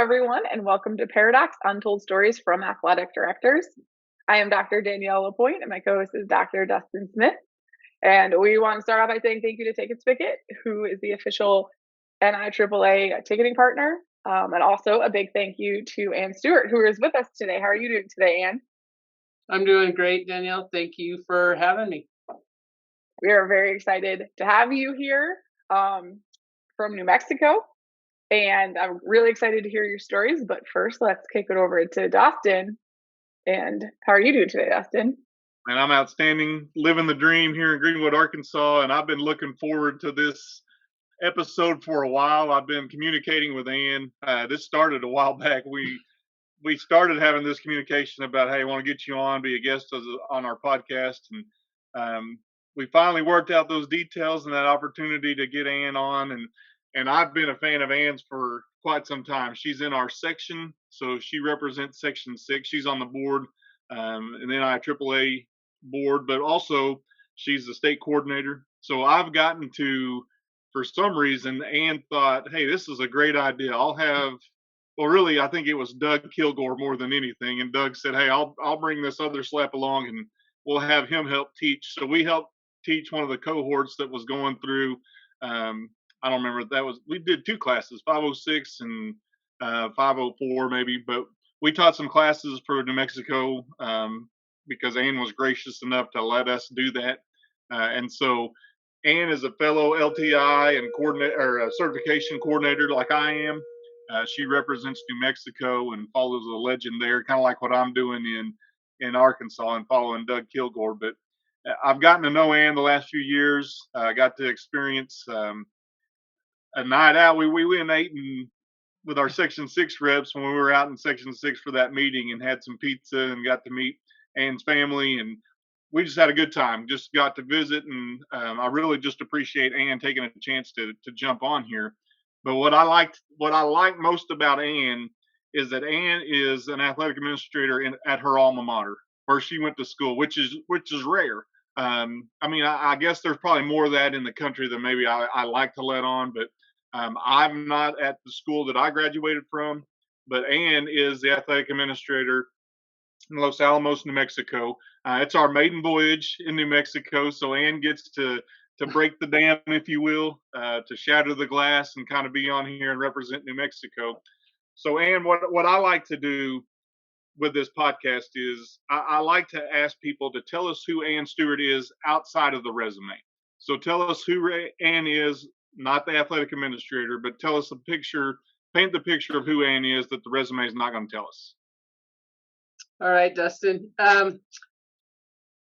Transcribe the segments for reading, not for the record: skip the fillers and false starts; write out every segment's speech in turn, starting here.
everyone, and welcome to Paradox Untold Stories from Athletic Directors. I am Dr. Danielle Lapointe, and my co-host is Dr. Dustin Smith. And we want to start off by saying thank you to Ticket Spicket, who is the official NIAAA ticketing partner. And also a big thank you to Ann Stewart, who is with us today. How are you doing today, Ann? I'm doing great, Danielle. Thank you for having me. We are very excited to have you here from New Mexico. And I'm really excited to hear your stories. But first, let's kick it over to Dustin. And how are you doing today, Dustin? And I'm outstanding, living the dream here in Greenwood, Arkansas. And I've been looking forward to this episode for a while. I've been communicating with Ann. This started a while back. We started having this communication about, hey, I want to get you on, be a guest on our podcast. And we finally worked out those details and that opportunity to get Ann on. And I've been a fan of Ann's for quite some time. She's in our section, so she represents Section 6. She's on the board, and then NIAAA board, but also she's the state coordinator. So I've gotten to, for some reason, Ann thought, hey, this is a great idea. Really, I think it was Doug Kilgore more than anything. And Doug said, hey, I'll bring this other slap along and we'll have him help teach. So we helped teach one of the cohorts that was going through, I don't remember, we did two classes, 506 and 504 maybe, but we taught some classes for New Mexico because Ann was gracious enough to let us do that. And so Ann is a fellow LTI and certification coordinator like I am. She represents New Mexico and follows a legend there, kind of like what I'm doing in Arkansas and following Doug Kilgore. But I've gotten to know Ann the last few years. I got to experience a night out. We went eating with our Section 6 reps when we were out in Section 6 for that meeting and had some pizza and got to meet Ann's family. And we just had a good time, just got to visit. And I really just appreciate Ann taking a chance to jump on here. But what I like most about Ann is that Ann is an athletic administrator at her alma mater where she went to school, which is rare. I guess there's probably more of that in the country than maybe I like to let on, but I'm not at the school that I graduated from, but Ann is the athletic administrator in Los Alamos, New Mexico. It's our maiden voyage in New Mexico, so Ann gets to break the dam, if you will, to shatter the glass and kind of be on here and represent New Mexico. So Ann, what I like to do with this podcast is I like to ask people to tell us who Ann Stewart is outside of the resume. So tell us who Ann is, not the athletic administrator, but tell us paint the picture of who Ann is that the resume is not going to tell us. All right, Dustin.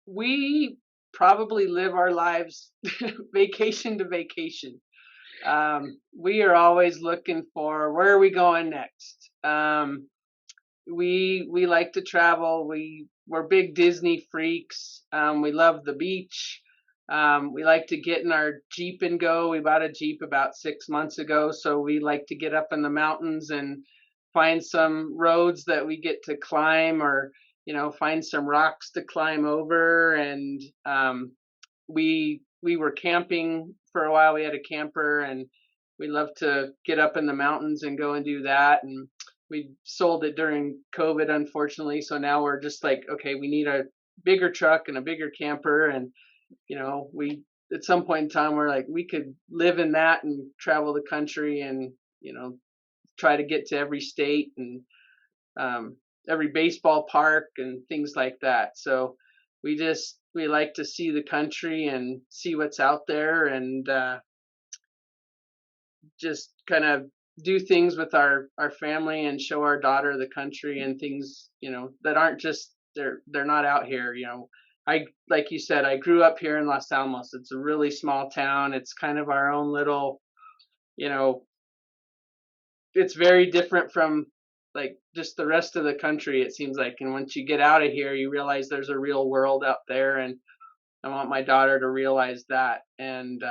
We probably live our lives vacation to vacation. We are always looking for where are we going next. We like to travel. We're big Disney freaks. We love the beach. We like to get in our Jeep and go. We bought a Jeep about 6 months ago, so we like to get up in the mountains and find some roads that we get to climb, or find some rocks to climb over. And we were camping for a while. We had a camper, and we love to get up in the mountains and go and do that. And we sold it during COVID, unfortunately. So now we're just like, okay, we need a bigger truck and a bigger camper. And, we, at some point in time, we're like, we could live in that and travel the country and, try to get to every state and every baseball park and things like that. So we like to see the country and see what's out there and just kind of do things with our family and show our daughter the country and things, that aren't just, they're not out here. Like you said, I grew up here in Los Alamos. It's a really small town. It's kind of our own little, it's very different from like just the rest of the country, it seems like. And once you get out of here, you realize there's a real world out there. And I want my daughter to realize that and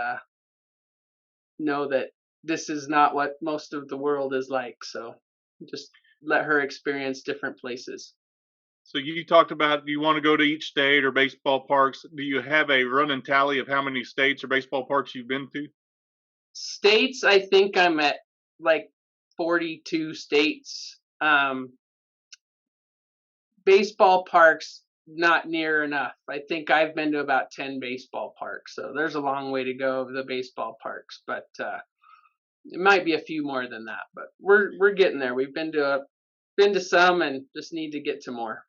know that this is not what most of the world is like. So just let her experience different places. So you talked about you want to go to each state or baseball parks. Do you have a running tally of how many states or baseball parks you've been to? States, I think I'm at like 42 states. Baseball parks, not near enough. I think I've been to about 10 baseball parks, so there's a long way to go of the baseball parks, but it might be a few more than that, but we're getting there. We've been to some and just need to get to more.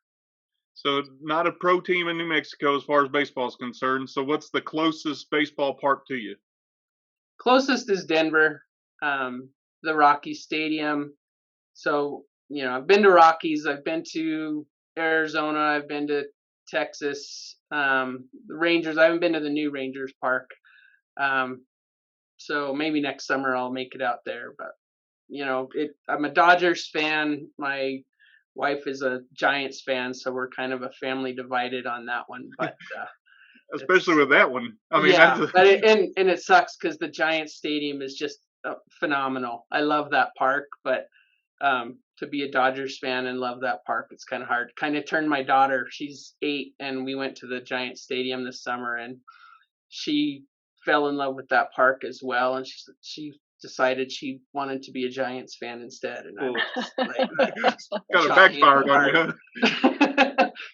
So not a pro team in New Mexico as far as baseball is concerned. So what's the closest baseball park to you? Closest is Denver, the Rockies Stadium. So, I've been to Rockies, I've been to Arizona, I've been to Texas, the Rangers. I haven't been to the new Rangers Park. So maybe next summer I'll make it out there. But, I'm a Dodgers fan. My wife is a Giants fan, so we're kind of a family divided on that one. But especially with that one. I mean, yeah, but it sucks because the Giants Stadium is just phenomenal. I love that park, but to be a Dodgers fan and love that park, it's kind of hard. Kind of turned my daughter, she's 8, and we went to the Giants Stadium this summer, and she fell in love with that park as well, and she decided she wanted to be a Giants fan instead, and I was just like, kind of backfired on you.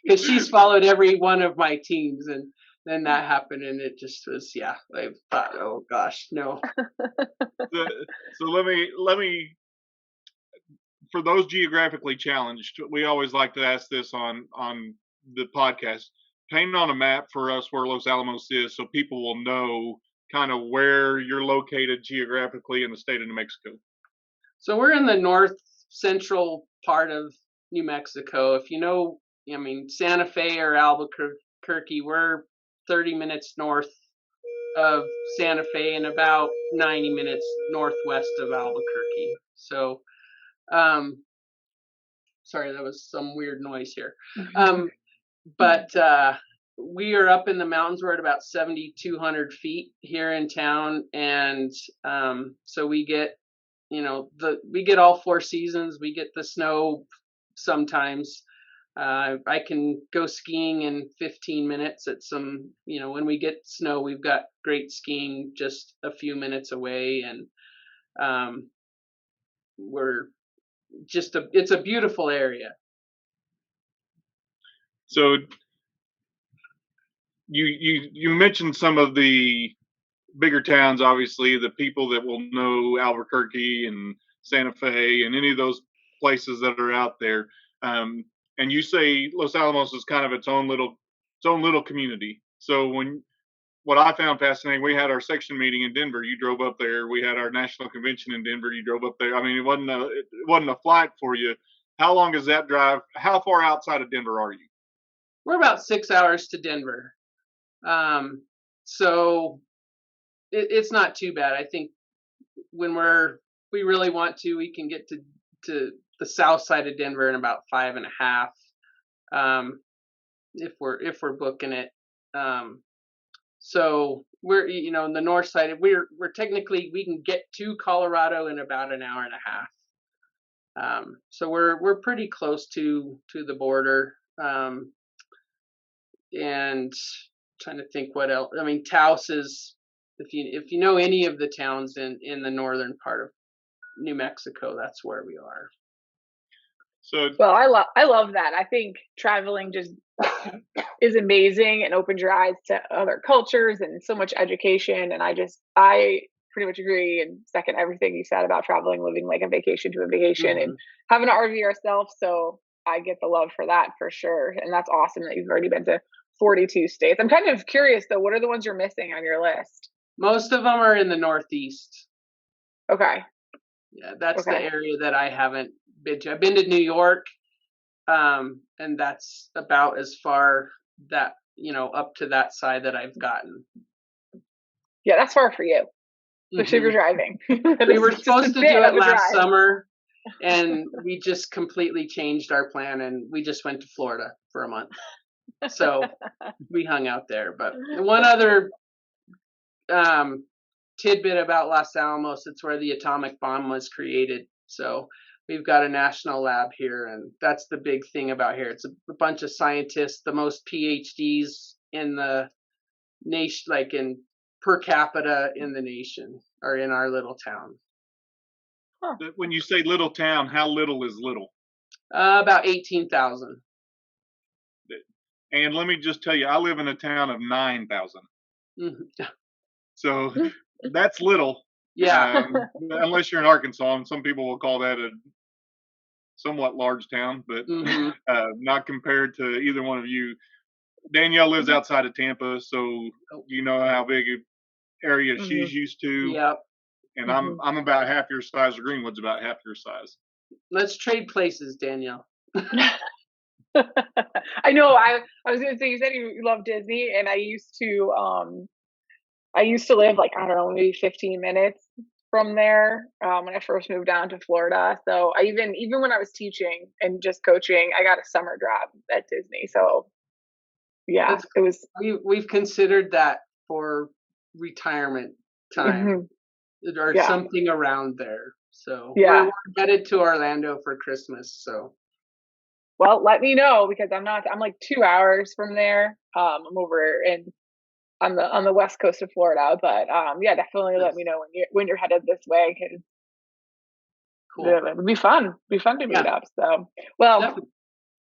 Because she's followed every one of my teams, and then that happened, and it just was, I thought, oh gosh, no. So let me, for those geographically challenged, we always like to ask this on the podcast. Paint on a map for us where Los Alamos is, so people will know kind of where you're located geographically in the state of New Mexico. So we're in the north central part of New Mexico. If you know, Santa Fe or Albuquerque, we're 30 minutes north of Santa Fe and about 90 minutes northwest of Albuquerque. So, sorry, that was some weird noise here. But we are up in the mountains. We're at about 7,200 feet here in town, and so we get, we get all 4 seasons. We get the snow sometimes. I can go skiing in 15 minutes at some, when we get snow, we've got great skiing just a few minutes away, and we're just it's a beautiful area. So you mentioned some of the bigger towns, obviously, the people that will know Albuquerque and Santa Fe and any of those places that are out there. And you say Los Alamos is kind of its own little community. So what I found fascinating, we had our section meeting in Denver. You drove up there. We had our national convention in Denver. You drove up there. I mean, it wasn't a flight for you. How long is that drive? How far outside of Denver are you? We're about 6 hours to Denver. So it's not too bad. I think when we really want to, we can get to the south side of Denver in about 5.5, if we're booking it. So we're, in the north side, we're technically, we can get to Colorado in about an hour and a half. So we're pretty close to the border. And trying to think what else. I mean, Taos is, if you know any of the towns in the northern part of New Mexico, that's where we are. So, well, I love that. I think traveling just is amazing and opens your eyes to other cultures and so much education. And I pretty much agree and second everything you said about traveling, living like a vacation to a vacation, and having an RV yourself. So I get the love for that for sure. And that's awesome that you've already been to 42 states. I'm kind of curious though, what are the ones you're missing on your list? Most of them are in the Northeast. Okay. Yeah, that's the area that I haven't been to. I've been to New York, and that's about as far that, up to that side that I've gotten. Yeah, that's far for you. Especially if you're driving. We were supposed to do it last summer, and we just completely changed our plan, and we just went to Florida for a month. So we hung out there. But one other tidbit about Los Alamos, it's where the atomic bomb was created. So we've got a national lab here, and that's the big thing about here. It's a bunch of scientists, the most PhDs in the nation, like in per capita in the nation, or in our little town. Huh. When you say little town, how little is little? About 18,000. And let me just tell you, I live in a town of 9,000. Mhm. So that's little, Yeah. unless you're in Arkansas, and some people will call that a somewhat large town, but Hmm. not compared to either one of you. Danielle lives outside of Tampa, so you know how big an area Mhm. she's used to, Yep. and Mhm. I'm about half your size. Or Greenwood's about half your size. Let's trade places, Danielle. I know. I was gonna say you said you love Disney, and I used to live like I don't know maybe 15 minutes from there when I first moved down to Florida. So I even when I was teaching and just coaching, I got a summer job at Disney. So yeah, That's it was. we've considered that for retirement time Mhm. or Yeah, something around there. So we're yeah. headed to Orlando for Christmas. So Well, let me know because I'm not. I'm like 2 hours from there. I'm over in on the west coast of Florida, but yeah, definitely let me nice. know when you're headed this way because Cool. it would be fun. Be fun to meet Yeah, up. So well, definitely.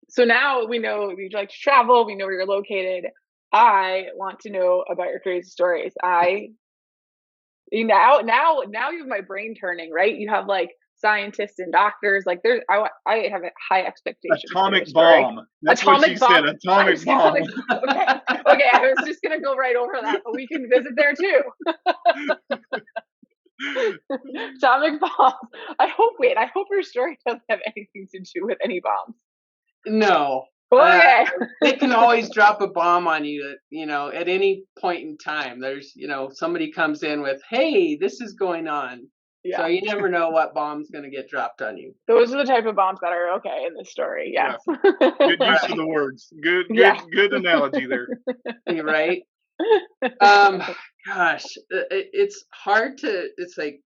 so now we know you like to travel. We know where you're located. I want to know about your crazy stories. Now you have my brain turning. Right, you have like scientists and doctors. Like I have high expectations for your Atomic story. bomb. That's what she Atomic said. bomb. Atomic bomb. Okay, okay. I was just gonna go right over that, but we can visit there too. Atomic bombs. I hope your story doesn't have anything to do with any bombs. No. Uh, Okay. they can always drop a bomb on you at any point in time. There's, somebody comes in with, "Hey, this is going on." So Yeah. you never know what bomb's going to get dropped on you. Those are the type of bombs that are okay in this story. Yeah. Yes. Good use of Right. the words. Good, good, Yeah. good analogy there. You're right. Um, gosh, it's hard to, it's like,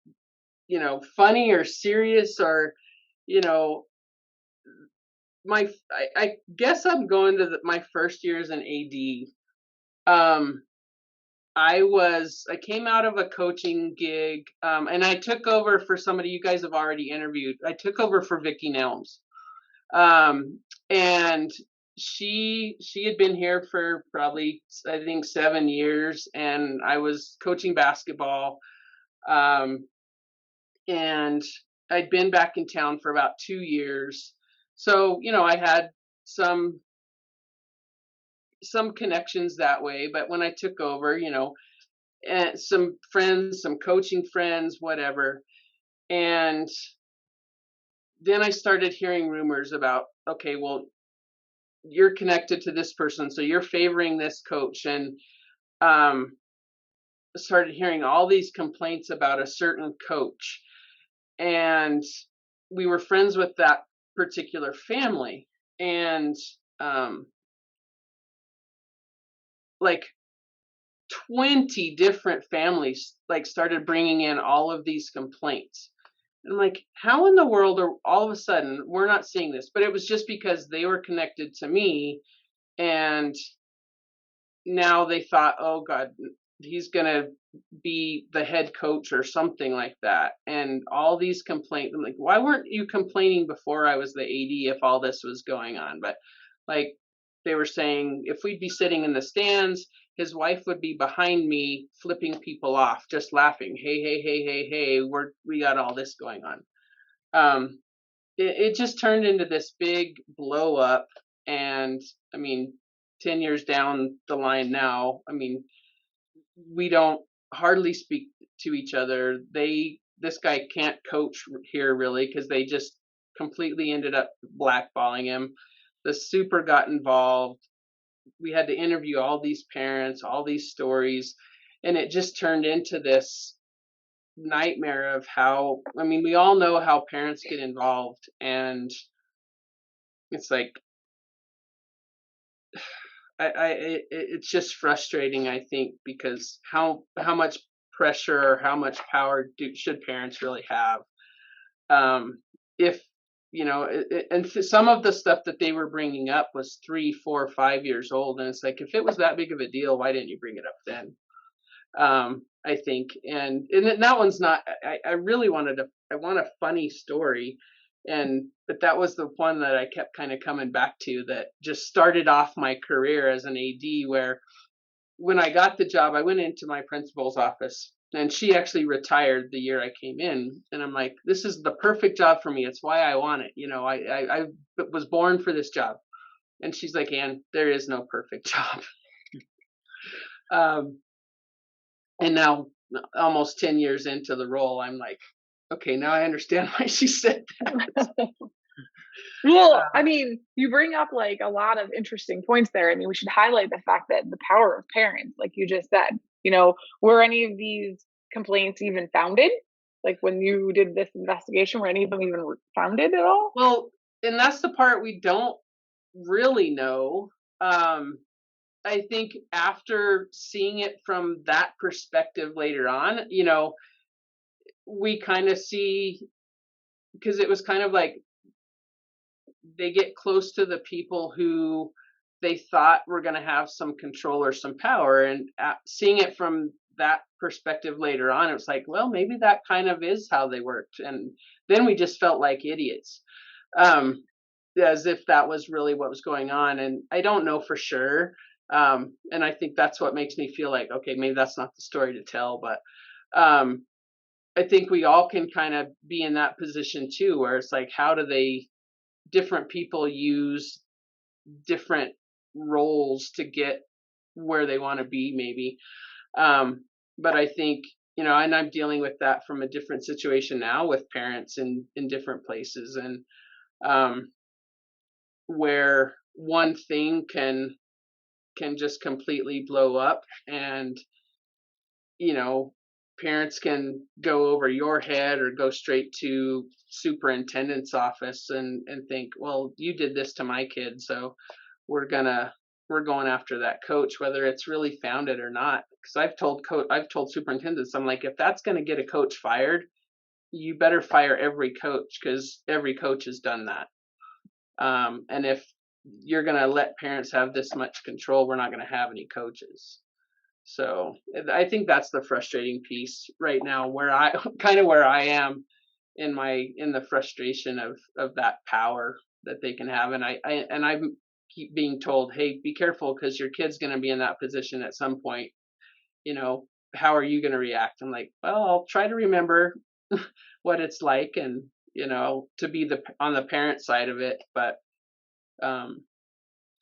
funny or serious or, you know, I guess I'm going to my first year as an AD. Um, I came out of a coaching gig, and I took over for somebody you guys have already interviewed. I took over for Vicky Nelms, um, and she had been here for probably I think 7 years, and I was coaching basketball, um, and I'd been back in town for about 2 years, so I had some some connections that way. But when I took over, and some friends, some coaching friends, whatever. And then I started hearing rumors about, okay, well, you're connected to this person, so you're favoring this coach, and um, started hearing all these complaints about a certain coach. And we were friends with that particular family, and um, like 20 different families like started bringing in all of these complaints. And I'm like, how in the world are all of a sudden we're not seeing this? But it was just because they were connected to me, and now they thought, oh God, he's gonna be the head coach or something like that. And all these complaints, I'm like, why weren't you complaining before I was the AD if all this was going on? But like they were saying, if we'd be sitting in the stands, his wife would be behind me flipping people off, just laughing. Hey, hey, hey, hey, hey, we got all this going on. Um, it just turned into this big blow up. And I mean, 10 years down the line now, I mean, we don't hardly speak to each other. This guy can't coach here really because they just completely ended up blackballing him. The super got involved. We had to interview all these parents, all these stories, and it just turned into this nightmare of how, I mean, we all know how parents get involved, and it's like it's just frustrating, I think, because how much pressure or how much power should parents really have? If and some of the stuff that they were bringing up was 3, 4, 5 years old, and it's like, if it was that big of a deal, why didn't you bring it up then? I think, and that one's not. I really I want a funny story, but that was the one that I kept kind of coming back to. That just started off my career as an AD, where when I got the job, I went into my principal's office, and she actually retired the year I came in, and I'm like, this is the perfect job for me. It's why I want it. I was born for this job. And she's like, Ann, there is no perfect job. Um, and now, almost 10 years into the role, I'm like, okay, now I understand why she said that. Well, I mean, you bring up like a lot of interesting points there. I mean, we should highlight the fact that the power of parents, like you just said, were any of these complaints even founded? Like when you did this investigation, were any of them even founded at all? Well, and that's the part we don't really know. I think after seeing it from that perspective later on, we kind of see, because it was kind of like they get close to the people who they thought were going to have some control or some power, and seeing it from that perspective later on, it was like, well, maybe that kind of is how they worked. And then we just felt like idiots, as if that was really what was going on. And I don't know for sure. And I think that's what makes me feel like, okay, maybe that's not the story to tell. But I think we all can kind of be in that position too, where it's like, how do different people use different roles to get where they want to be, maybe. But I think, and I'm dealing with that from a different situation now with parents in different places, and where one thing can just completely blow up, and parents can go over your head or go straight to superintendent's office and think, well, you did this to my kid, so we're going after that coach, whether it's really founded or not. Because I've told superintendents, I'm like, if that's going to get a coach fired, you better fire every coach, because every coach has done that. And if you're going to let parents have this much control, we're not going to have any coaches. So I think that's the frustrating piece right now, where where I am in the frustration of that power that they can have. And I keep being told, hey, be careful, because your kid's going to be in that position at some point. How are you going to react? I'm like, well, I'll try to remember what it's like, and to be on the parent side of it. But I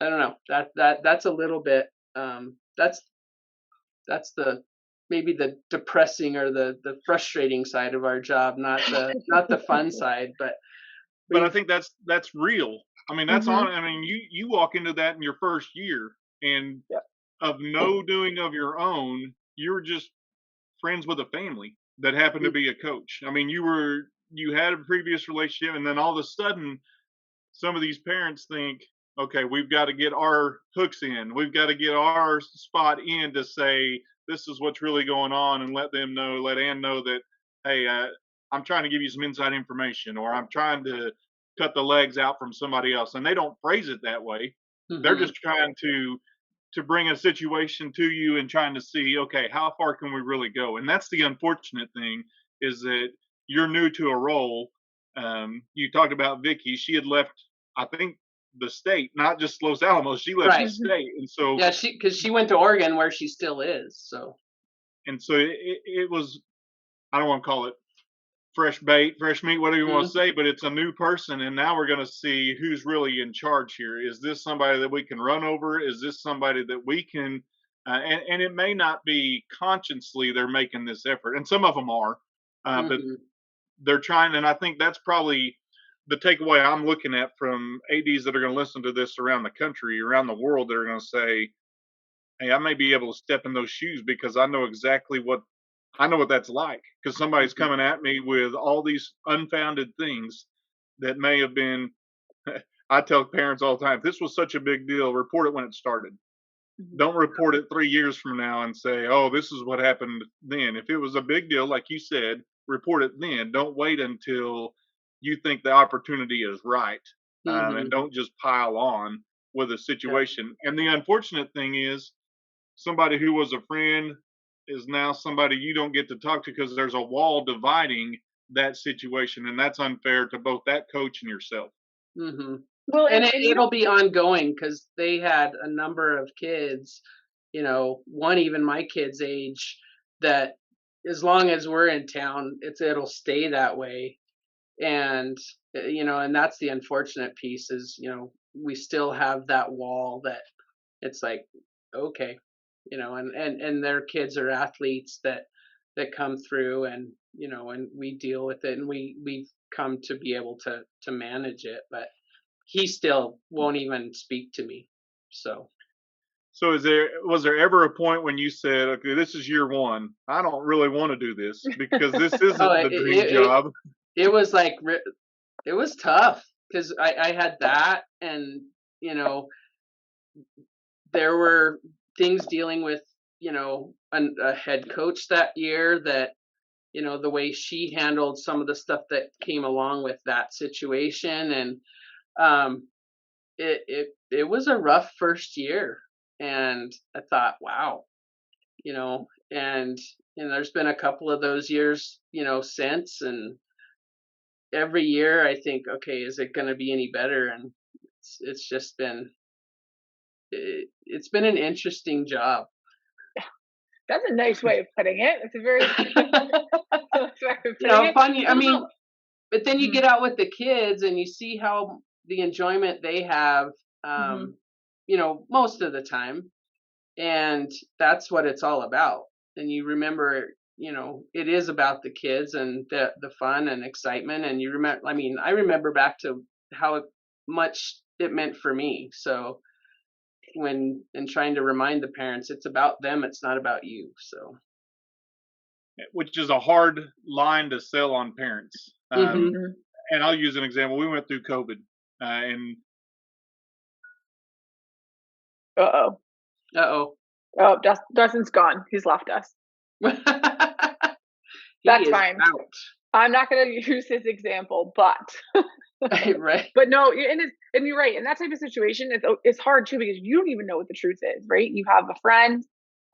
don't know, that's a little bit, that's the maybe the depressing or the frustrating side of our job, not the fun side. But I think that's real. I mean, that's Mm-hmm. on. I mean, you walk into that in your first year, and Yeah. of no doing of your own, you were just friends with a family that happened to be a coach. I mean, you had a previous relationship, and then all of a sudden, some of these parents think, okay, we've got to get our hooks in, we've got to get our spot in to say this is what's really going on, and let Ann know that, hey, I'm trying to give you some inside information, or I'm trying to cut the legs out from somebody else. And they don't phrase it that way. They're mm-hmm, just trying to bring a situation to you and trying to see, okay, how far can we really go? And that's the unfortunate thing, is that you're new to a role. You talked about Vicky. She had left, I think, the state, not just Los Alamos. She left the right. state, and so Yeah, because she went to Oregon, where she still is. So it was. I don't want to call it fresh bait, fresh meat, whatever you want to mm-hmm, say, but it's a new person, and now we're going to see who's really in charge here. Is this somebody that we can run over? Is this somebody that we can? And it may not be consciously they're making this effort, and some of them are, but mm-hmm, they're trying. And I think that's probably the takeaway I'm looking at from ads that are going to listen to this around the country, around the world. They're going to say, hey, I may be able to step in those shoes, because I know exactly what that's like, because somebody's mm-hmm, coming at me with all these unfounded things that may have been. I tell parents all the time, if this was such a big deal, report it when it started. Mm-hmm. Don't report it 3 years from now and say, oh, this is what happened then. If it was a big deal, like you said, report it then. Don't wait until you think the opportunity is right, mm-hmm. and don't just pile on with a Yep. situation. And the unfortunate thing is, somebody who was a friend is now somebody you don't get to talk to because there's a wall dividing that situation, and that's unfair to both that coach and yourself. Mm-hmm. Well, And and you it'll be ongoing because they had a number of kids, one even my kid's age, that as long as we're in town, it'll stay that way. And and that's the unfortunate piece is, we still have that wall that it's like, okay, and their kids are athletes that come through, and we deal with it, and we've come to be able to manage it, but he still won't even speak to me. So So was there ever a point when you said, okay, this is year one, I don't really want to do this because this oh, isn't the dream job? it was like, it was tough because I had that, and there were things dealing with a head coach that year that the way she handled some of the stuff that came along with that situation, and um it was a rough first year, and I thought, wow, and there's been a couple of those years since, and every year I think, okay, is it going to be any better? And it's just been it's been an interesting job. that's a nice way of putting it. It's a very nice way of putting it. Funny. I Well, mean, no. but then you Mhm, get out with the kids and you see how the enjoyment they have, mhm. most of the time, and that's what it's all about. And you remember, it is about the kids and the fun and excitement. And you remember, I mean, I remember back to how much it meant for me. So when and trying to remind the parents, it's about them, it's not about you. So Which is a hard line to sell on parents. hmm. Mhm. And I'll use an example. We went through COVID, and Uh-oh. Uh-oh. Oh, Dustin's gone. He's left us. He That's is fine. out. I'm not going to use his example, but Right. but no, and you're right. In that type of situation, it's hard too because you don't even know what the truth is, right? You have a friend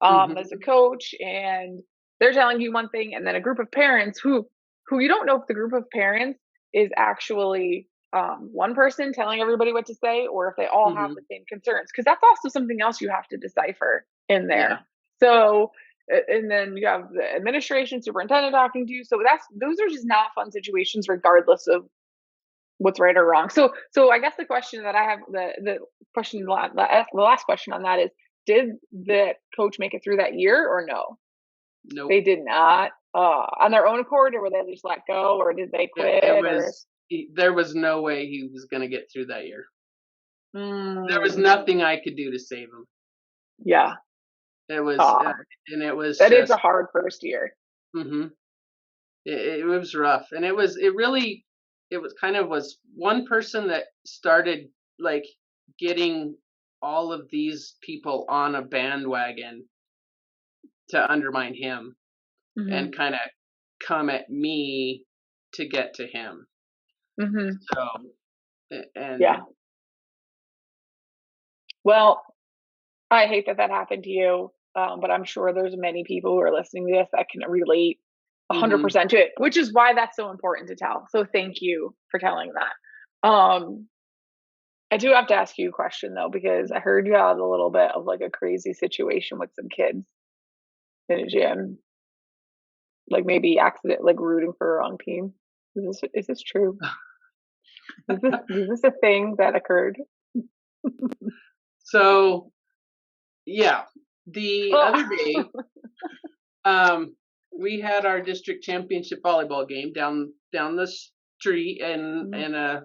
as a Hmm. coach, and they're telling you one thing, and then a group of parents who you don't know if the group of parents is actually one person telling everybody what to say, or if they all have the Hmm. same concerns, because that's also something else you have to decipher in Yeah. there. So and then you have the administration superintendent talking to you, so those are just not fun situations regardless of what's right or wrong. So I guess the question that I have, the question, the last question on that is, did the coach make it through that year or no? Nope. They did not, on their own accord, or were they just let go, or did they It, it quit, or was there was no way he was going to get through that year. There was mm, nothing I could do to save him. yeah, It was uh, and it was that is a just hard first year. hmm it was rough, and it was kind of was one person that started like getting all of these people on a bandwagon to undermine him Hmm. and kind of come at me to get to him. Hmm. So and Yeah. Well, I hate that that happened to you, but I'm sure there's many people who are listening to this that can relate hmm 100% to it, which is why that's so important to tell. So thank you for telling that. I do have to ask you a question though, because I heard you had a little bit of like a crazy situation with some kids in a gym, like maybe accident, like rooting for a wrong team. Is this true? Is this a thing that occurred? so yeah, the Oh. other day um we had our district championship volleyball game down the street Mhm.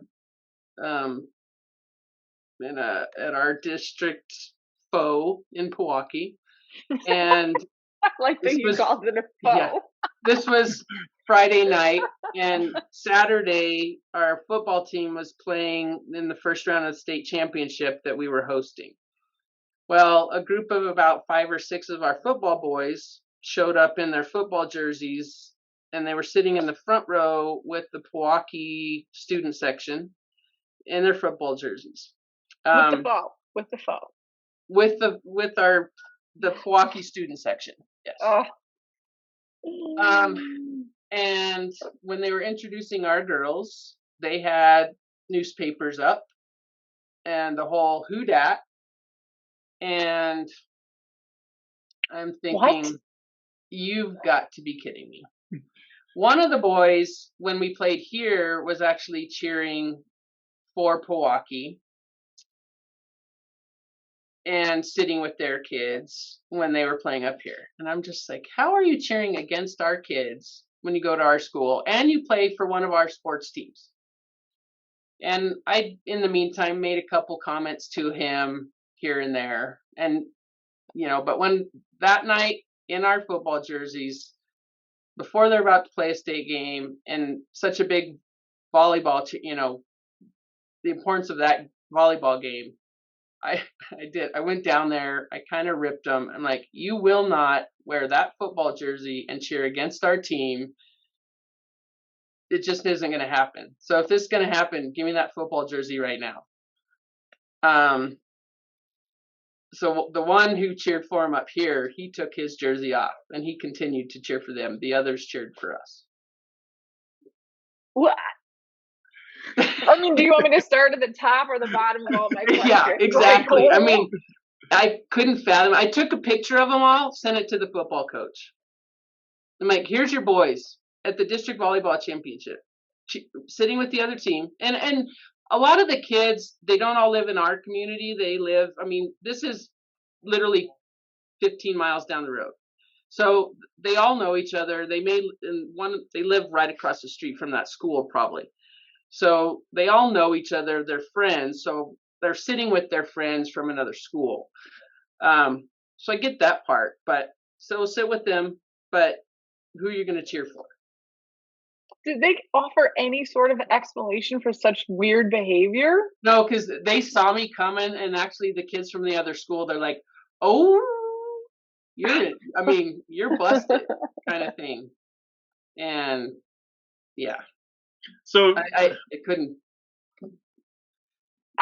um at our district foe in Pewaukee, and I like that this you was called it a yeah, foe. this was Friday night, and Saturday our football team was playing in the first round of the state championship that we were hosting. Well, a group of about 5 or 6 of our football boys showed up in their football jerseys, and they were sitting in the front row with the Pewaukee student section in their football jerseys. With the Um, foe. With the foe. with the Pewaukee student section. Yes. Oh. Um, and when they were introducing our girls, they had newspapers up and the whole who dat. And I'm What? thinking, you've got to be kidding me. One of the boys, when we played here, was actually cheering for Pewaukee and sitting with their kids when they were playing up here. And I'm just like, how are you cheering against our kids when you go to our school and you play for one of our sports teams? And I, in the meantime, made a couple comments to him here and there. And, but when that night in our football jerseys, before they're about to play a state game and such a big volleyball, the importance of that volleyball game, I did. I went down there. I kind of ripped them. I'm like, you will not wear that football jersey and cheer against our team. It just isn't going to happen. So if this is going to happen, give me that football jersey right now. So the one who cheered for him up here, he took his jersey off and he continued to cheer for them. The others cheered for us. What? I mean, do you want me to start at the top or the bottom of all my questions? Yeah, exactly. Like, I mean, I couldn't fathom. I took a picture of them all, sent it to the football coach. I'm like, here's your boys at the district volleyball championship, sitting with the other team. And a lot of the kids, they don't all live in our community. They live, this is literally 15 miles down the road. So they all know each other. They live right across the street from that school probably. So they all know each other. They're friends. So they're sitting with their friends from another school. So I get that part, but so sit with them, but who are you going to cheer for? Did they offer any sort of explanation for such weird behavior? No, because they saw me coming, and actually the kids from the other school, they're like, oh, you're busted kind of thing. And yeah. So I couldn't.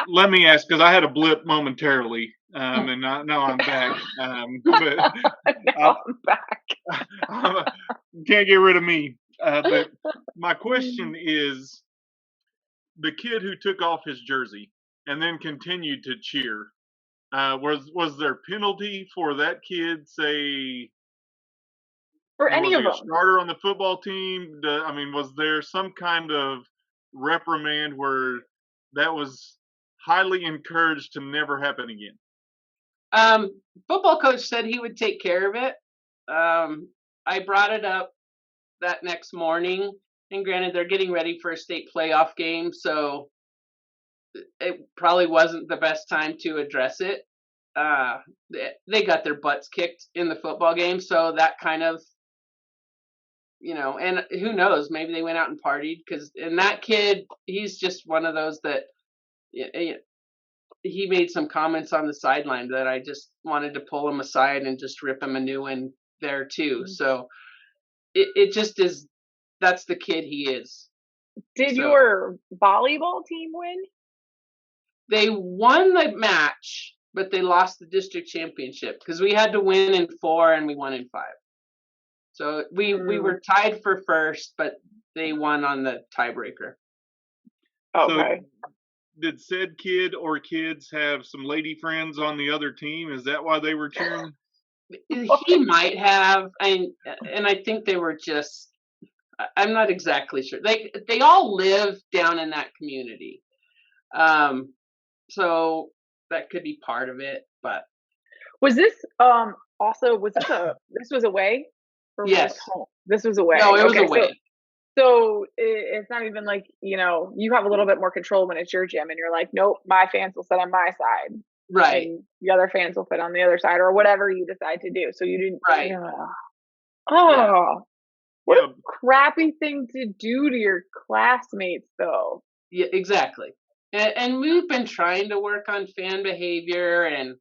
Let me ask, because I had a blip momentarily, and now I'm back. But Now I'm back. Can't get rid of me. But my question is, the kid who took off his jersey and then continued to cheer, was there penalty for that kid? Say, For any was of he a them. starter on the football team? Was there some kind of reprimand where that was highly encouraged to never happen again? Football coach said he would take care of it. I brought it up that next morning, and granted, they're getting ready for a state playoff game, so it probably wasn't the best time to address it. They got their butts kicked in the football game, so that kind of, and who knows, maybe they went out and partied, and that kid, he's just one of those that he made some comments on the sideline that I just wanted to pull him aside and just rip him a new one there too. So it just is, that's the kid he is. Did your volleyball team win? They won the match, but they lost the district championship because we had to win in 4 and we won in 5. So we were tied for first, but they won on the tiebreaker. Okay. So did said kid or kids have some lady friends on the other team? Is that why they were cheering? He might have, and I think they were just, I'm not exactly sure. They all live down in that community. So that could be part of it, but. Was this also, this was away? Or yes. was home? This was away. No, it was away. So it's not even like, you have a little bit more control when it's your gym and you're like, nope, my fans will sit on my side. Right. And the other fans will fit on the other side or whatever you decide to do. So you didn't. Right. What a crappy thing to do to your classmates, though. Yeah, exactly. And we've been trying to work on fan behavior, and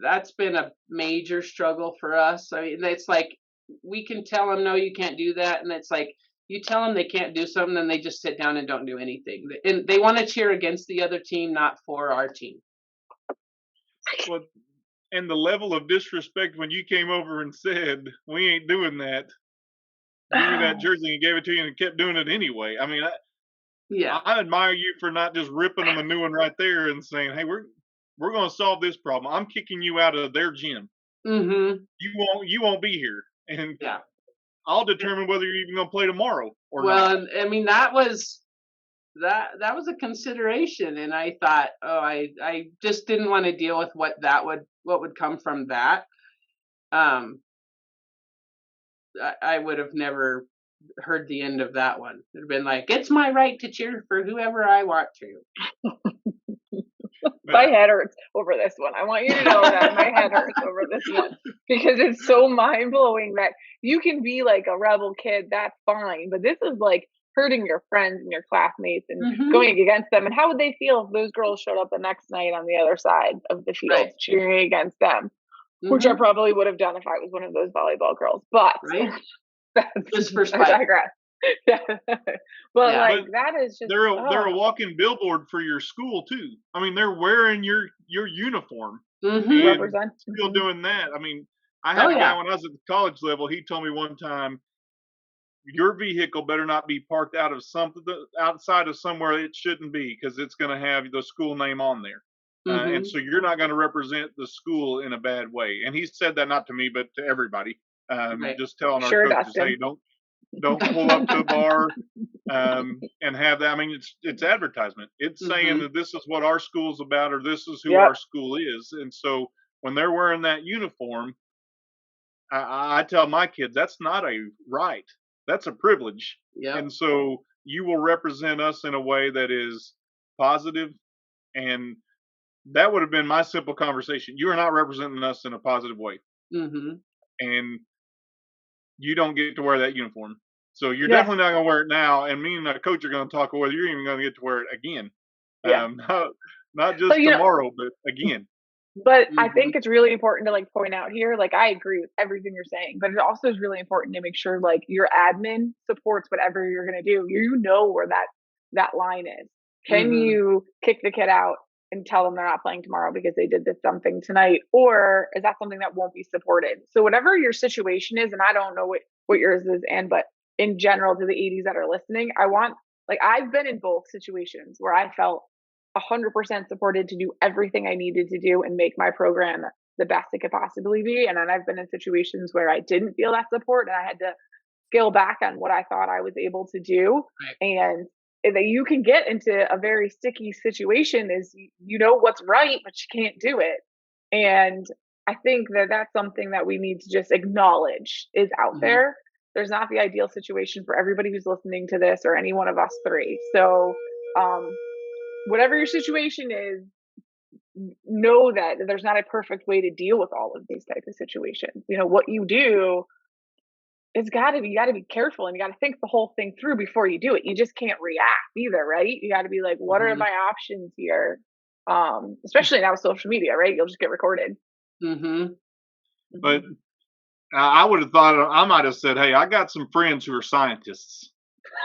that's been a major struggle for us. I mean, it's like we can tell them, no, you can't do that. And it's like you tell them they can't do something, then they just sit down and don't do anything. And they want to cheer against the other team, not for our team. Well, and the level of disrespect when you came over and said, "We ain't doing that. Give me that jersey," and gave it to you and kept doing it anyway. I mean, Yeah. I admire you for not just ripping them a new one right there and saying, "Hey, we're going to solve this problem. I'm kicking you out of their gym. Mm-hmm. You won't be here, and Yeah. I'll determine whether you're even going to play tomorrow or not." Well, and I mean that was a consideration, and I thought, oh, I just didn't want to deal with what would come from that. Um, I would have never heard the end of that one. It'd have been like, it's my right to cheer for whoever I want to. My head hurts over this one. I want you to know that my head hurts over this one because it's so mind blowing that you can be like a rebel kid, that's fine. But this is like hurting your friends and your classmates and Mm-hmm. going against them. And how would they feel if those girls showed up the next night on the other side of the field Right. cheering against them? Which I Mm-hmm. probably would have done if I was one of those volleyball girls. But Right. that's Just for I spite. digress. Yeah. But Yeah. like But that is just they're a walking billboard for your school too. I mean, they're wearing your uniform Mm-hmm. and represent. still doing that. I mean, I Oh had a guy yeah. when I was at the college level. He told me one time, "Your vehicle better not be parked outside of somewhere it shouldn't be because it's going to have the school name on there." And Mm-hmm. so you're not going to represent the school in a bad way. And he said that not to me, but to everybody. Right. Just telling our Sure, coaches, "Hey, Dustin. don't pull up to a bar and have that." I mean, it's advertisement. It's saying Mm-hmm. that this is what our school's about, or this is who Yep. our school is. And so when they're wearing that uniform, I tell my kids that's not a right, that's a privilege. Yep. And so you will represent us in a way that is positive, and that would have been my simple conversation. You are not representing us in a positive way, Mm-hmm. and you don't get to wear that uniform. So you're Yeah. definitely not going to wear it now. And me and the coach are going to talk whether you're even going to get to wear it again. Yeah. Not But just tomorrow, but again. but I Mm-hmm. think it's really important to like point out here, like I agree with everything you're saying, but it also is really important to make sure like your admin supports whatever you're gonna do. You know where that line is. Can Mm-hmm. you kick the kid out and tell them they're not playing tomorrow because they did this something tonight? Or is that something that won't be supported? So whatever your situation is, and I don't know what yours is, and but in general to the 80s that are listening, I want like I've been in both situations where I felt 100% supported to do everything I needed to do and make my program the best it could possibly be. And then I've been in situations where I didn't feel that support and I had to scale back on what I thought I was able to do. Right. And that you can get into a very sticky situation is you know what's right, but you can't do it. And I think that that's something that we need to just acknowledge is out Mm-hmm. there. There's not the ideal situation for everybody who's listening to this or any one of us three. So, whatever your situation is, know that there's not a perfect way to deal with all of these types of situations. You know, what you do is you got to be careful and you got to think the whole thing through before you do it. You just can't react either, right? You got to be like, what are Mm-hmm. my options here? Especially now with social media, right? You'll just get recorded. Mm-hmm. But I would have thought I might have said, "Hey, I got some friends who are scientists.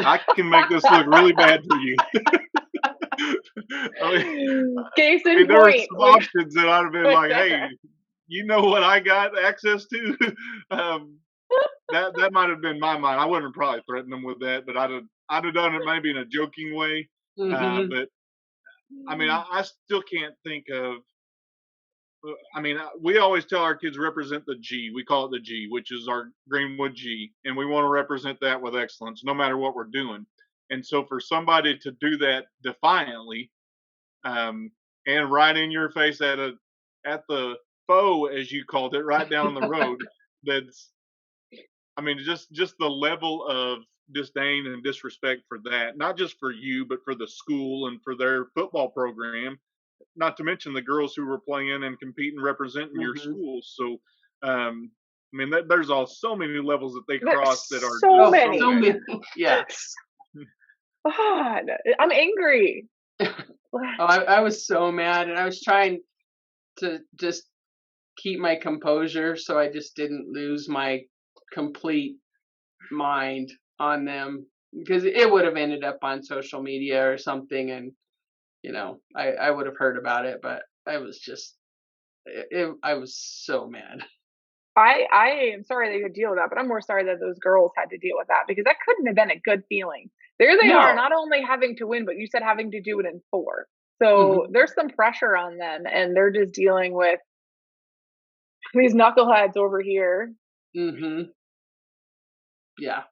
I can make this look really bad for you." I Case in there were point. some options that I'd have been like, "Hey, you know what I got access to?" um, that might have been my mind. I wouldn't have probably threatened them with that, but I'd have done it maybe in a joking way. Mm-hmm. But I mean, I still can't think of. I mean, we always tell our kids represent the G. We call it the G, which is our Greenwood G, and we want to represent that with excellence, no matter what we're doing. And so, for somebody to do that defiantly, um, and right in your face at the foe, as you called it, right down the road, that's I mean, just the level of disdain and disrespect for that, not just for you, but for the school and for their football program. Not to mention the girls who were playing and competing, representing your Mm-hmm. school. So, I mean, there's all so many levels that they cross There's that are so just Oh, so so many. bad. many. Yeah. God, I'm angry. Oh, I was so mad, and I was trying to just keep my composure so I just didn't lose my complete mind on them, because it would have ended up on social media or something, and I would have heard about it, but I was just I was so mad. I am sorry they had to deal with that, but I'm more sorry that those girls had to deal with that because that couldn't have been a good feeling. There they are, No. not only having to win, but you said having to do it in four. So Hmm. there's some pressure on them, and they're just dealing with these knuckleheads over here. Hmm. Yeah.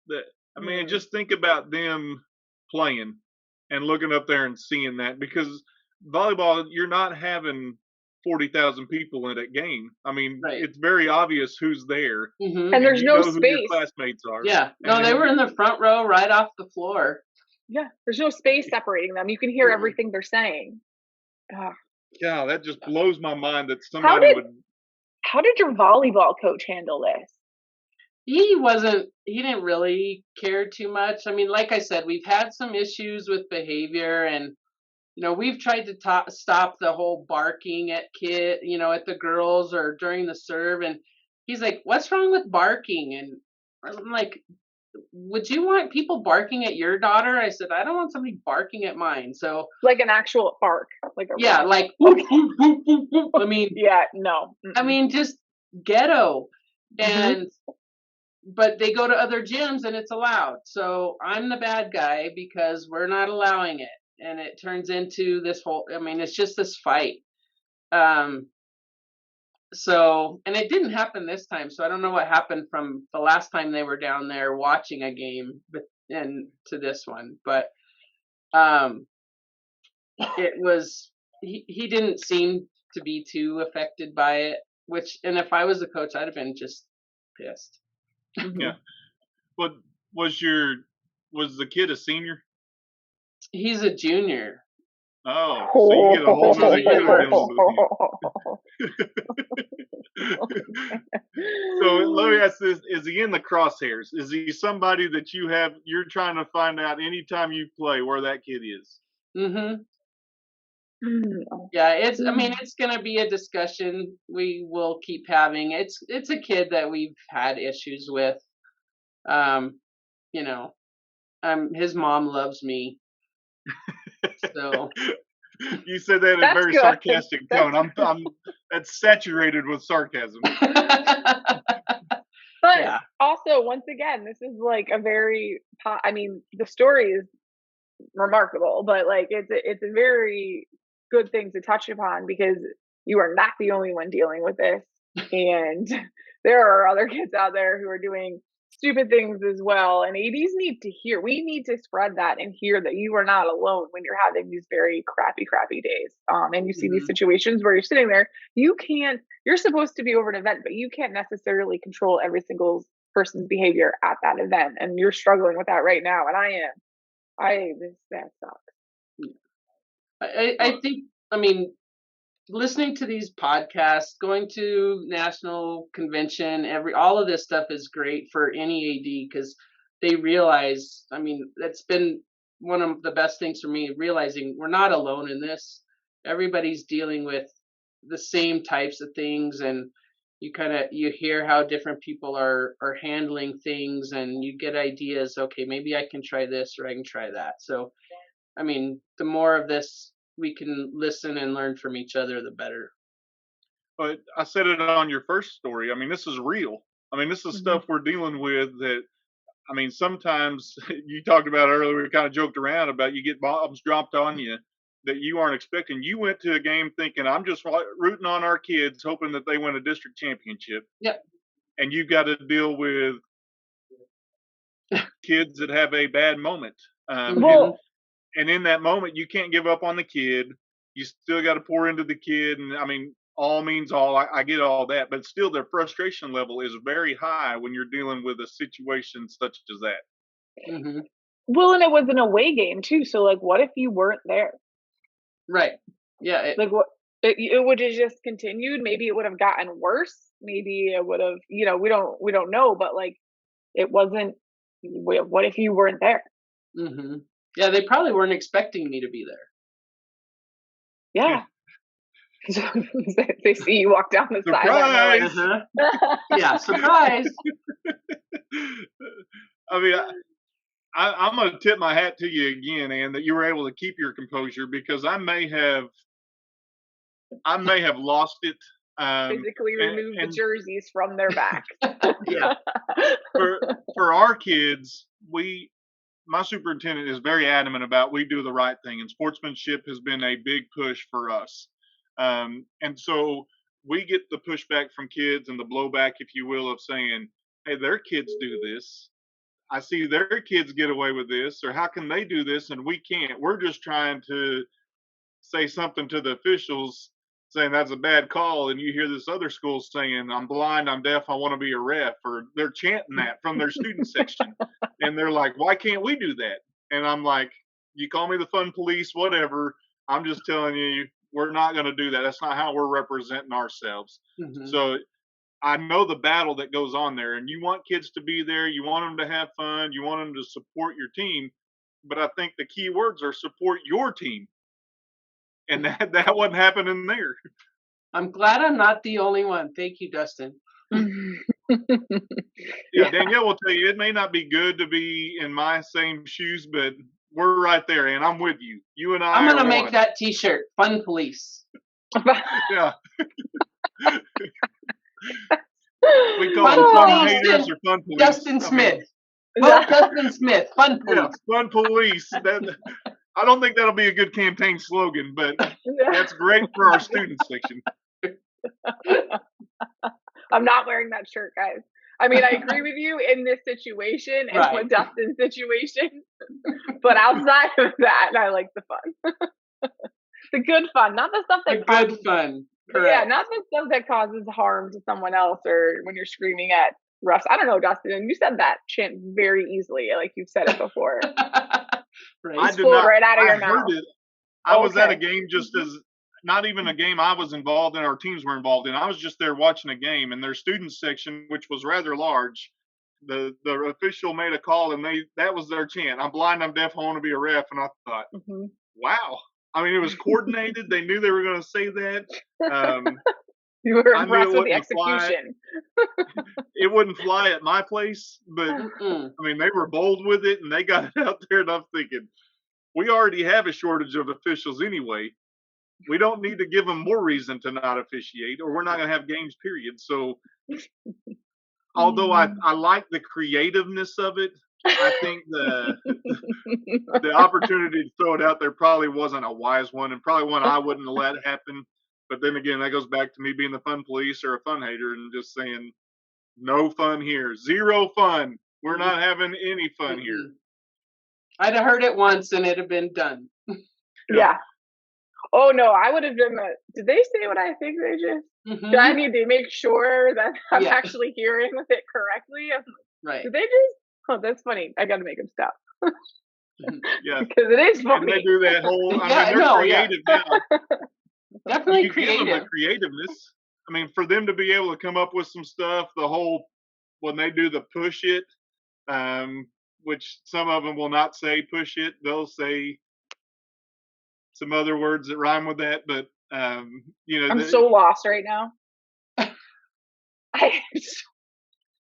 That I mean, Hmm. just think about them playing and looking up there and seeing that, because volleyball, you're not having 40,000 people in a game. I mean, Right. it's very obvious who's there, Hmm. And and there's you no know who your space. classmates are. Yeah. No, they And were in the front row, right off the floor. Yeah, there's no space separating them. You can hear Mm-mm. everything they're saying. Ugh. God, that just blows my mind that How somebody did would. how did your volleyball coach handle this? He didn't really care too much. I mean, like I said, we've had some issues with behavior, and we've tried to stop the whole barking at at the girls or during the serve. And he's like, "What's wrong with barking?" And I'm like, "Would you want people barking at your daughter?" I said, "I don't want somebody barking at mine." So Like an actual bark, like a yeah, rough. like whoop, Okay. whoop, whoop, whoop, whoop. Yeah, no. I Mm-mm. mean, just ghetto. Hmm. And but they go to other gyms and it's allowed. So I'm the bad guy because we're not allowing it. And it turns into this whole, I mean, it's just this fight. Um, and it didn't happen this time. So I don't know what happened from the last time they were down there watching a game and to this one. But um, it was, he didn't seem to be too affected by it, and if I was the coach, I'd have been just pissed. Hmm. Yeah. But was your was the kid a senior? He's a junior. Oh, so you get a whole So nother he year was. dealing with him. So let me ask this: is he in the crosshairs? Is he somebody that you're trying to find out anytime you play where that kid is? Hmm. Mm. Yeah, I mean, Mm. it's gonna be a discussion we will keep having. It's a kid that we've had issues with. Um, you know, his mom loves me, so You said that in a That's very good. sarcastic tone. That's good. That's saturated with sarcasm. But yeah. also, once again, this is like a very, I mean, the story is remarkable, but like it's a very good thing to touch upon because you are not the only one dealing with this, and there are other kids out there who are doing stupid things as well. And ads need to hear, we need to spread that and hear that you are not alone when you're having these very crappy days, and you see these Hmm. situations where you're sitting there, you're supposed to be over an event, but you can't necessarily control every single person's behavior at that event, and you're struggling with that right now, and that sucks. I think, I mean, listening to these podcasts, going to national convention, all of this stuff is great for any AD because they realize. I mean, that's been one of the best things for me, realizing we're not alone in this. Everybody's dealing with the same types of things, and you hear how different people are handling things, and you get ideas. Okay, maybe I can try this or I can try that. So I mean, the more of this we can listen and learn from each other, the better. But I said it on your first story. I mean, this is real. I mean, this is Mhm. stuff we're dealing with that. I mean, sometimes you talked about earlier, we kind of joked around about you get bombs dropped on you that you aren't expecting. You went to a game thinking, I'm just rooting on our kids, hoping that they win a district championship. Yep. And you've got to deal with kids that have a bad moment. Hmm. And in that moment, you can't give up on the kid. You still got to pour into the kid. And I mean, all means all. I get all that, but still, their frustration level is very high when you're dealing with a situation such as that. Hmm. Well, and it was an away game too, so, like, what if you weren't there? Right. Yeah. Like, what it would have just continued, maybe it would have gotten worse, maybe it would have, we don't know, but, like, it wasn't, what if you weren't there? Hmm. Yeah. They probably weren't expecting me to be there. Yeah. They see you walk down the sideline, they're like, Uh Surprise! huh. Yeah. Surprise. I mean, I'm going to tip my hat to you again, Ann, that you were able to keep your composure, because I may have I may have lost it. Physically remove the And jerseys from their back. yeah, for our kids, my superintendent is very adamant about we do the right thing, and sportsmanship has been a big push for us. And so we get the pushback from kids and the blowback, if you will, of saying, "Hey, their kids do this. I see their kids get away with this, or how can they do this and we can't?" We're just trying to say something to the officials saying that's a bad call, and you hear this other school saying, "I'm blind, I'm deaf, I want to be a ref," or they're chanting that from their student section, and they're like, "Why can't we do that?" And I'm like, "You call me the fun police, whatever. I'm just telling you, we're not going to do that. That's not how we're representing ourselves." Mm-hmm. So I know the battle that goes on there, and you want kids to be there, you want them to have fun, you want them to support your team, but I think the key words are support your team, and that wasn't happening there. I'm glad I'm not the only one. Thank you, Dustin. Yeah, Danielle will tell you it may not be good to be in my same shoes, but we're right there, and I'm with you. You and I I'm are gonna make one. that T-shirt. Fun police. Yeah, we call Fun them fun police haters and or fun police. Dustin I mean, Smith. Vote Dustin Smith. Fun yeah, police. fun police. That I don't think that'll be a good campaign slogan, but that's great for our student section. I'm not wearing that shirt, guys. I mean, I agree with you in this situation and Right. with Dustin's situation, but outside of that, I like the fun, the good fun, not the stuff The that good causes, fun. yeah, Correct. not the stuff that causes harm to someone else or when you're screaming at refs. I don't know, Dustin, and you said that chant very easily, like you've said it before. Right. I Just did flew it not. right out of I your heard mouth. it. I was at a Okay. game just as not even a game I was involved in, our teams were involved in. I was just there watching a game, and their student section, which was rather large, the official made a call, and that was their chant. "I'm blind, I'm deaf, I want to be a ref." And I thought, Mhm. wow. I mean, it was coordinated. They knew they were going to say that. You were I knew impressed it with the wouldn't fly. execution. It wouldn't fly at my place, but Mm-mm. I mean, they were bold with it, and they got it out there. And I'm thinking, we already have a shortage of officials anyway. We don't need to give them more reason to not officiate, or we're not going to have games, period. So, although I like the creativeness of it, I think the opportunity to throw it out there probably wasn't a wise one, and probably one I wouldn't have let happen. But then again, that goes back to me being the fun police or a fun hater and just saying, no fun here, zero fun. We're not having any fun here. Mm-mm. I'd have heard it once and it'd have been done. Yeah. Oh no, I would have done that. Did they say what I think they just? Mm-hmm. Do I need to make sure that I'm Yeah. actually hearing it correctly? Right. Did they just? Oh, that's funny. I got to make them stop Yeah, because it is and funny. they do that whole. I Yeah, mean, they're no, yeah. creative now. Definitely You give them the creative. creativeness. I mean, for them to be able to come up with some stuff, the whole when they do the push it, which some of them will not say push it, they'll say some other words that rhyme with that. But you know, I'm so lost right now. I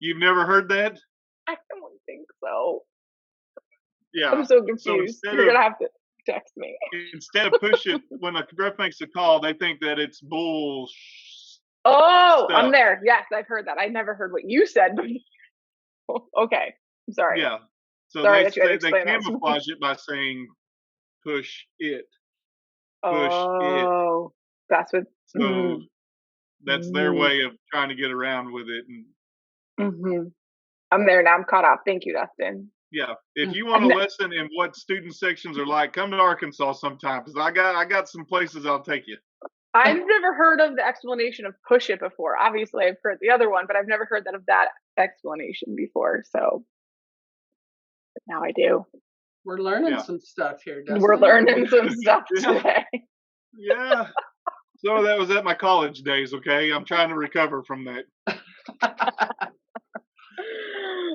you've never heard that? don't think so. Yeah. I'm so So confused. You're gonna have to text me. instead of push it, when a ref makes a call, they think that it's bull. Oh, Stuff. I'm there. Yes, I've heard that. I never heard what you said. But okay, I'm sorry. Yeah. So Sorry that you had to they explain that to me. camouflage it by saying push it, push it. Oh, that's what. So that's their way of trying to get around with it. And I'm there now. I'm caught up. Thank you, Dustin. yeah, if you want a lesson in what student sections are like, come to Arkansas sometime because I got some places I'll take you. I've never heard of the explanation of push it before. Obviously, I've heard the other one, but I've never heard that of that explanation before. So now I do. We're learning some stuff here, Dustin. We're learning some stuff today. Yeah. So that was at my college days, okay? I'm trying to recover from that.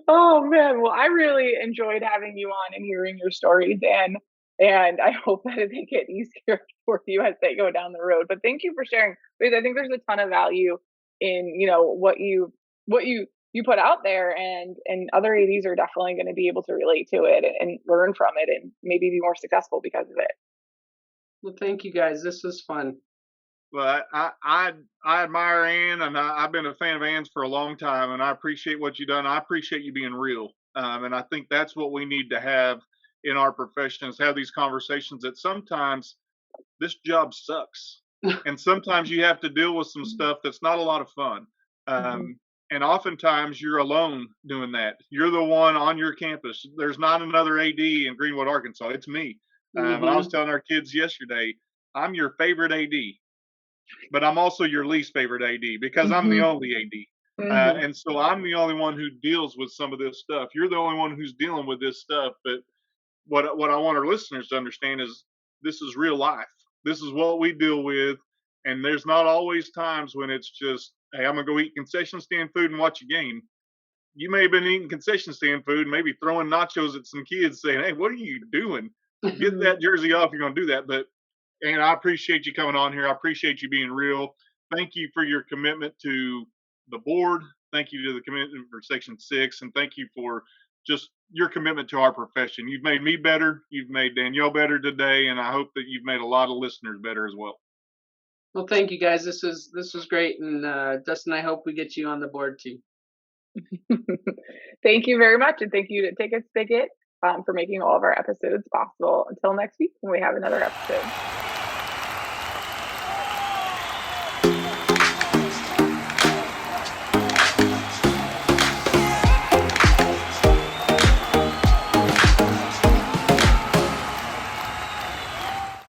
Oh man, well I really enjoyed having you on and hearing your stories and I hope that they get easier for you as they go down the road. But thank you for sharing because I think there's a ton of value in, you know, what you put out there and other ADs are definitely going to be able to relate to it and learn from it and maybe be more successful because of it. Well, thank you guys. This was fun. But I admire Ann, and I've been a fan of Ann's for a long time, and I appreciate what you've done. I appreciate you being real, and I think that's what we need to have in our professions. Have these conversations that sometimes this job sucks, and sometimes you have to deal with some stuff that's not a lot of fun. Mhm. And oftentimes you're alone doing that. You're the one on your campus. There's not another AD in Greenwood, Arkansas. It's me. And I was Mm-hmm. telling our kids yesterday, I'm your favorite AD, but I'm also your least favorite AD because I'm the Mhm. only AD. Mhm. And so I'm the only one who deals with some of this stuff. You're the only one who's dealing with this stuff. But what I want our listeners to understand is this is real life. This is what we deal with, and there's not always times when it's just, hey, I'm gonna go eat concession stand food and watch a game. You may have been eating concession stand food, maybe throwing nachos at some kids, saying, "Hey, what are you doing? Get that jersey off. You're gonna do that." But and I appreciate you coming on here. I appreciate you being real. Thank you for your commitment to the board. Thank you to the commitment for Section 6. And thank you for just your commitment to our profession. You've made me better. You've made Danielle better today. And I hope that you've made a lot of listeners better as well. Well, thank you guys. This was great, and Dustin, I hope we get you on the board too. Thank you very much, and thank you to Take a Spigot for making all of our episodes possible. Until next week when we have another episode.